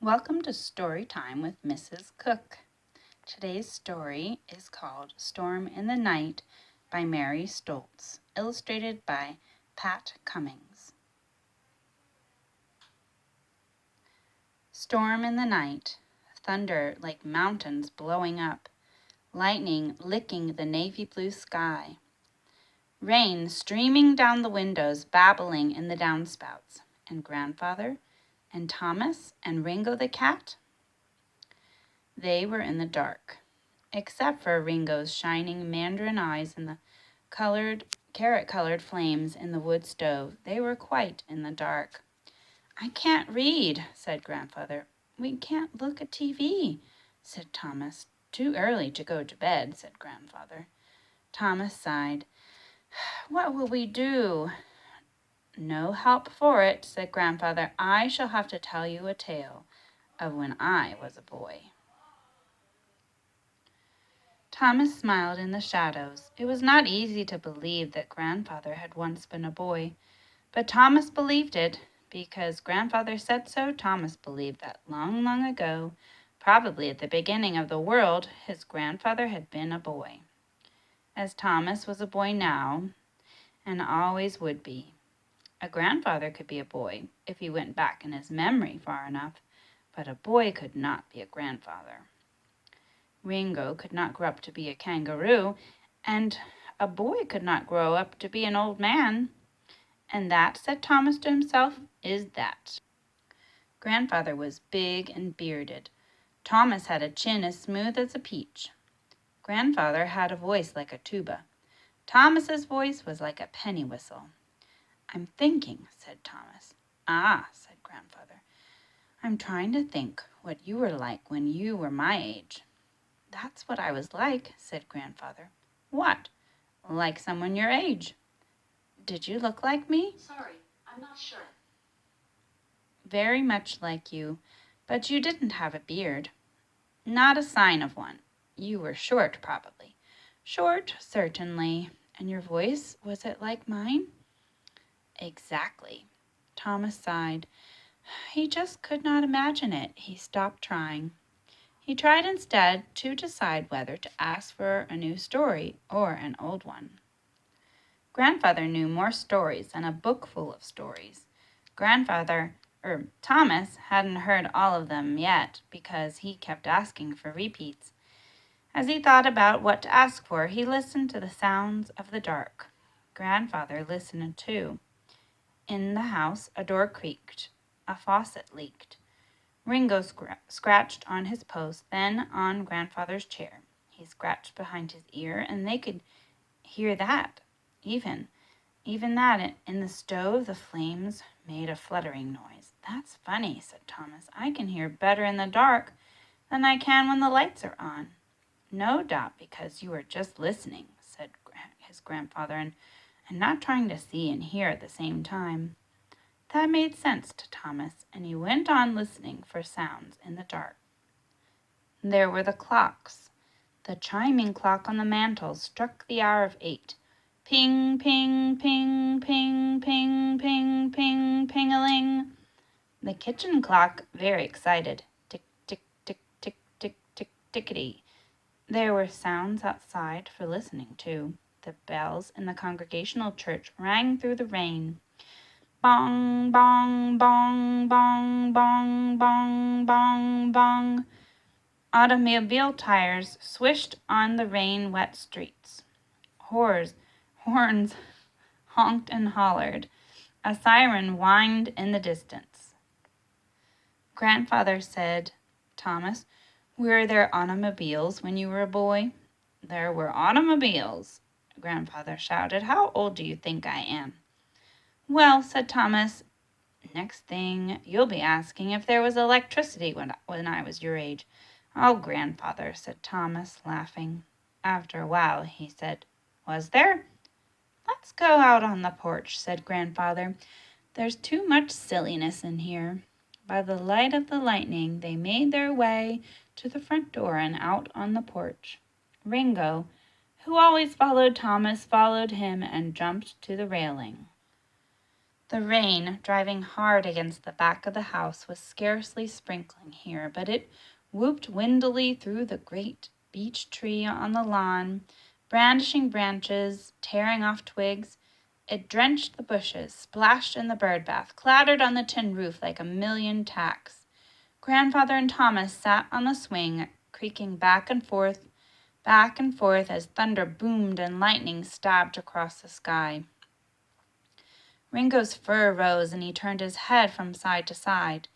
Welcome to Story Time with Mrs. Cook. Today's story is called Storm in the Night by Mary Stoltz, illustrated by Pat Cummings. Storm in the night, thunder like mountains blowing up, lightning licking the navy blue sky, rain streaming down the windows, babbling in the downspouts, and Grandfather and Thomas and Ringo the cat. They were in the dark, except for Ringo's shining mandarin eyes and the carrot-colored flames in the wood stove. They were quite in the dark. "I can't read," said Grandfather. "We can't look at TV," said Thomas. "Too early to go to bed," said Grandfather. Thomas sighed. "What will we do?" "No help for it," said Grandfather. "I shall have to tell you a tale of when I was a boy." Thomas smiled in the shadows. It was not easy to believe that Grandfather had once been a boy, but Thomas believed it. Because Grandfather said so, Thomas believed that long, long ago, probably at the beginning of the world, his grandfather had been a boy. As Thomas was a boy now, and always would be. A grandfather could be a boy if he went back in his memory far enough, but a boy could not be a grandfather. Ringo could not grow up to be a kangaroo, and a boy could not grow up to be an old man. And that, said Thomas to himself, is that. Grandfather was big and bearded. Thomas had a chin as smooth as a peach. Grandfather had a voice like a tuba. Thomas's voice was like a penny whistle. "I'm thinking," said Thomas. "Ah," said Grandfather. "I'm trying to think what you were like when you were my age." "That's what I was like," said Grandfather. "What?" "Like someone your age." "Did you look like me?" Sorry, I'm not sure. "Very much like you, but you didn't have a beard." "Not a sign of one." "You were short, probably." "Short, certainly." "And your voice, was it like mine?" "Exactly." Thomas sighed. He just could not imagine it. He stopped trying. He tried instead to decide whether to ask for a new story or an old one. Grandfather knew more stories than a book full of stories. Thomas hadn't heard all of them yet because he kept asking for repeats. As he thought about what to ask for, he listened to the sounds of the dark. Grandfather listened too. In the house, a door creaked. A faucet leaked. Ringo scratched on his post, then on Grandfather's chair. He scratched behind his ear, and they could hear that. Even that in the stove, the flames made a fluttering noise. "That's funny," said Thomas. "I can hear better in the dark than I can when the lights are on." "No doubt because you are just listening," said his grandfather, and not trying to see and hear at the same time. That made sense to Thomas, and he went on listening for sounds in the dark. There were the clocks. The chiming clock on the mantel struck the hour of 8. Ping, ping, ping, ping, ping, ping, ping, ping-a-ling. The kitchen clock, very excited. Tick, tick, tick, tick, tick, tick, tickety. There were sounds outside for listening to. The bells in the Congregational church rang through the rain. Bong, bong, bong, bong, bong, bong, bong, bong. Automobile tires swished on the rain-wet streets. Horns honked and hollered. A siren whined in the distance. Grandfather said, "Thomas, were there automobiles when you were a boy?" "There were automobiles," Grandfather shouted. "How old do you think I am?" "Well," said Thomas, "next thing you'll be asking if there was electricity when I was your age." "Oh, Grandfather," said Thomas, laughing. After a while he said, "Was there?" "Let's go out on the porch," said Grandfather. "There's too much silliness in here." By the light of the lightning they made their way to the front door and out on the porch. Ringo, who always followed Thomas, followed him and jumped to the railing. The rain, driving hard against the back of the house, was scarcely sprinkling here, but it whooped windily through the great beech tree on the lawn, brandishing branches, tearing off twigs. It drenched the bushes, splashed in the bird bath, clattered on the tin roof like a million tacks. Grandfather and Thomas sat on the swing, creaking back and forth as thunder boomed and lightning stabbed across the sky. Ringo's fur rose and he turned his head from side to side,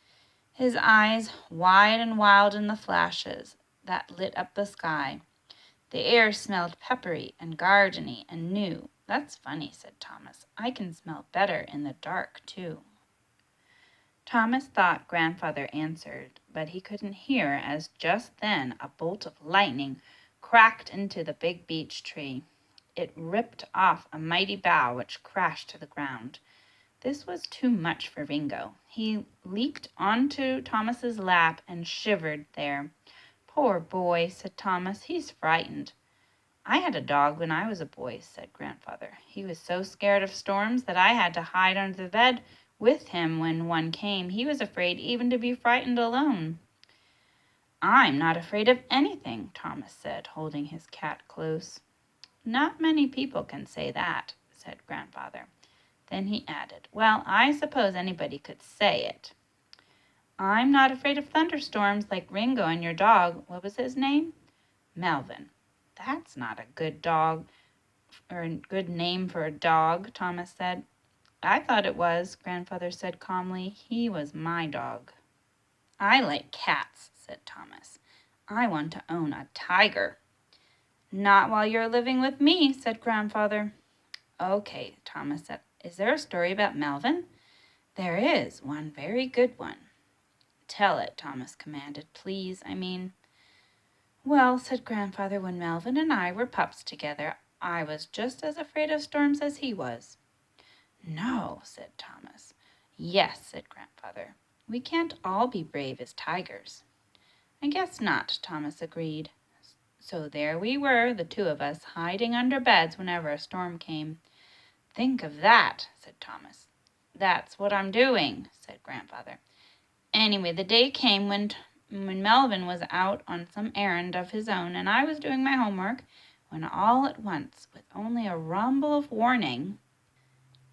his eyes wide and wild in the flashes that lit up the sky. The air smelled peppery and gardeny and new. That's funny, said Thomas. I can smell better in the dark, too. Thomas thought Grandfather answered, but he couldn't hear, as just then a bolt of lightning cracked into the big beech tree. It ripped off a mighty bough which crashed to the ground. This was too much for Ringo. He leaped onto Thomas's lap and shivered there. Poor boy, said Thomas. He's frightened. I had a dog when I was a boy, said Grandfather. He was so scared of storms that I had to hide under the bed with him when one came. He was afraid even to be frightened alone. I'm not afraid of anything, Thomas said, holding his cat close. Not many people can say that, said Grandfather. Then he added, well, I suppose anybody could say it. I'm not afraid of thunderstorms like Ringo and your dog. What was his name? Melvin. That's not a good dog, or a good name for a dog, Thomas said. I thought it was, Grandfather said calmly. He was my dog. I like cats, said Thomas. I want to own a tiger. Not while you're living with me, said Grandfather. Okay, Thomas said. Is there a story about Melvin? There is, one very good one. Tell it, Thomas commanded. Please, I mean. Well, said Grandfather, when Melvin and I were pups together, I was just as afraid of storms as he was. No, said Thomas. Yes, said Grandfather. We can't all be brave as tigers. I guess not, Thomas agreed. So there we were, the two of us, hiding under beds whenever a storm came. Think of that, said Thomas. That's what I'm doing, said Grandfather. Anyway, the day came when Melvin was out on some errand of his own, and I was doing my homework, when all at once, with only a rumble of warning,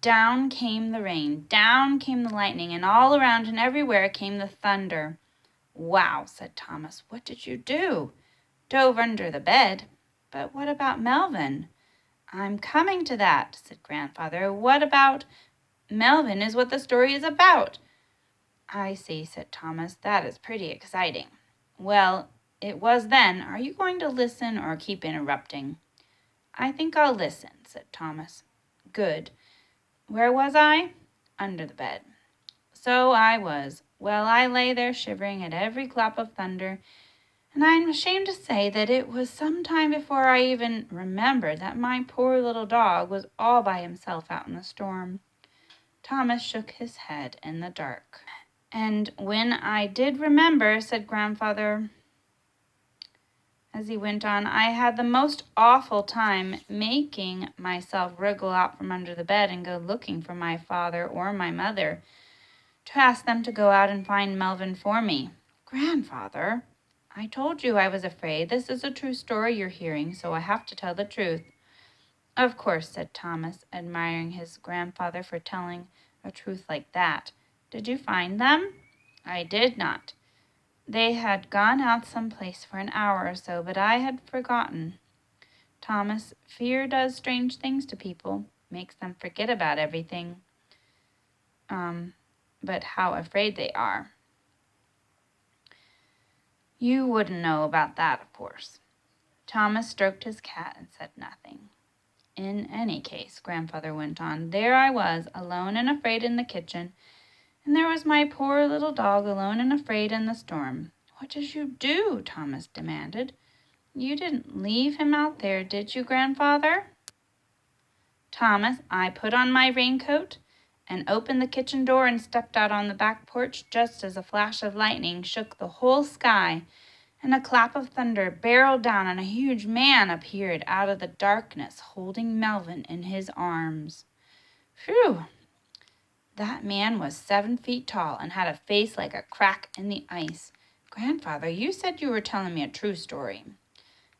down came the rain, down came the lightning, and all around and everywhere came the thunder. Wow, said Thomas. What did you do? Dove under the bed. But what about Melvin? I'm coming to that, said Grandfather. What about Melvin is what the story is about. I see, said Thomas. That is pretty exciting. Well, it was then. Are you going to listen or keep interrupting? I think I'll listen, said Thomas. Good. Where was I? Under the bed. So I was. Well, I lay there shivering at every clap of thunder, and I am ashamed to say that it was some time before I even remembered that my poor little dog was all by himself out in the storm. Thomas shook his head in the dark. And when I did remember, said Grandfather, as he went on, I had the most awful time making myself wriggle out from under the bed and go looking for my father or my mother to ask them to go out and find Melvin for me. Grandfather, I told you I was afraid. This is a true story you're hearing, so I have to tell the truth. Of course, said Thomas, admiring his grandfather for telling a truth like that. Did you find them? I did not. They had gone out someplace for an hour or so, but I had forgotten. Thomas, fear does strange things to people, makes them forget about everything. But how afraid they are. You wouldn't know about that, of course. Thomas stroked his cat and said nothing. In any case, Grandfather went on, there I was, alone and afraid in the kitchen, and there was my poor little dog alone and afraid in the storm. What did you do? Thomas demanded. You didn't leave him out there, did you, Grandfather? Thomas, I put on my raincoat and opened the kitchen door and stepped out on the back porch just as a flash of lightning shook the whole sky and a clap of thunder barreled down and a huge man appeared out of the darkness holding Melvin in his arms. Phew! That man was 7 feet tall and had a face like a crack in the ice. Grandfather, you said you were telling me a true story.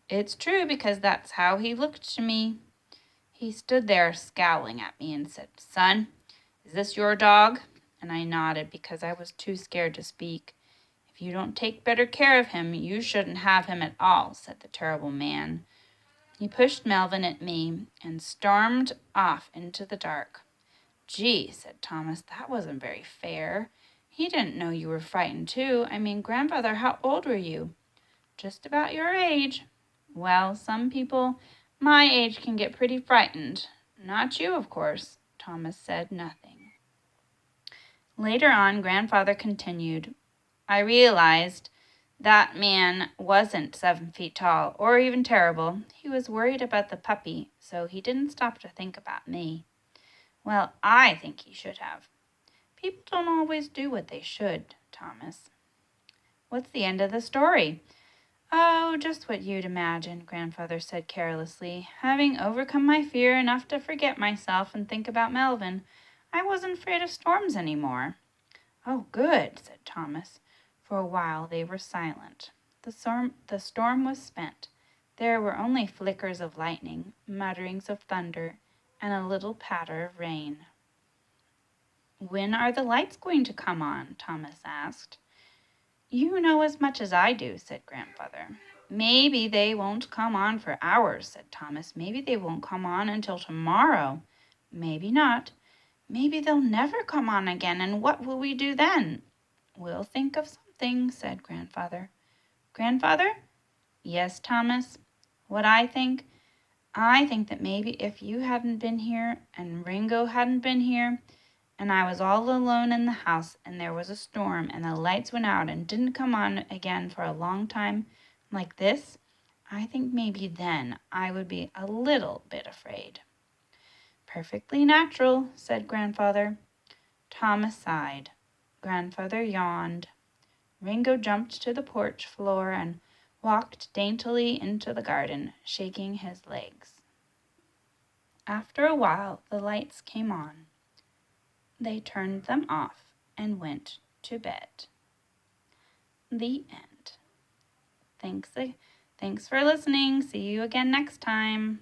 It's true because that's how he looked to me. He stood there scowling at me and said, Son, is this your dog? And I nodded because I was too scared to speak. If you don't take better care of him, you shouldn't have him at all, said the terrible man. He pushed Melvin at me and stormed off into the dark. Gee, said Thomas, that wasn't very fair. He didn't know you were frightened too. I mean, Grandfather, how old were you? Just about your age. Well, some people my age can get pretty frightened. Not you, of course. Thomas said nothing. Later on, Grandfather continued, I realized that man wasn't 7 feet tall or even terrible. He was worried about the puppy, so he didn't stop to think about me. Well, I think he should have. People don't always do what they should, Thomas. What's the end of the story? Oh, just what you'd imagine, Grandfather said carelessly. Having overcome my fear enough to forget myself and think about Melvin, I wasn't afraid of storms any more. Oh, good, said Thomas. For a while they were silent. The storm was spent. There were only flickers of lightning, mutterings of thunder, and a little patter of rain. When are the lights going to come on? Thomas asked. You know as much as I do, said Grandfather. Maybe they won't come on for hours, said Thomas. Maybe they won't come on until tomorrow. Maybe not. Maybe they'll never come on again, and what will we do then? We'll think of something, said Grandfather. Grandfather? Yes, Thomas. What I think? I think that maybe if you hadn't been here and Ringo hadn't been here, and I was all alone in the house, and there was a storm, and the lights went out and didn't come on again for a long time, like this, I think maybe then I would be a little bit afraid. Perfectly natural, said Grandfather. Thomas sighed. Grandfather yawned. Ringo jumped to the porch floor and walked daintily into the garden, shaking his legs. After a while, the lights came on. They turned them off and went to bed. The end. Thanks for listening. See you again next time.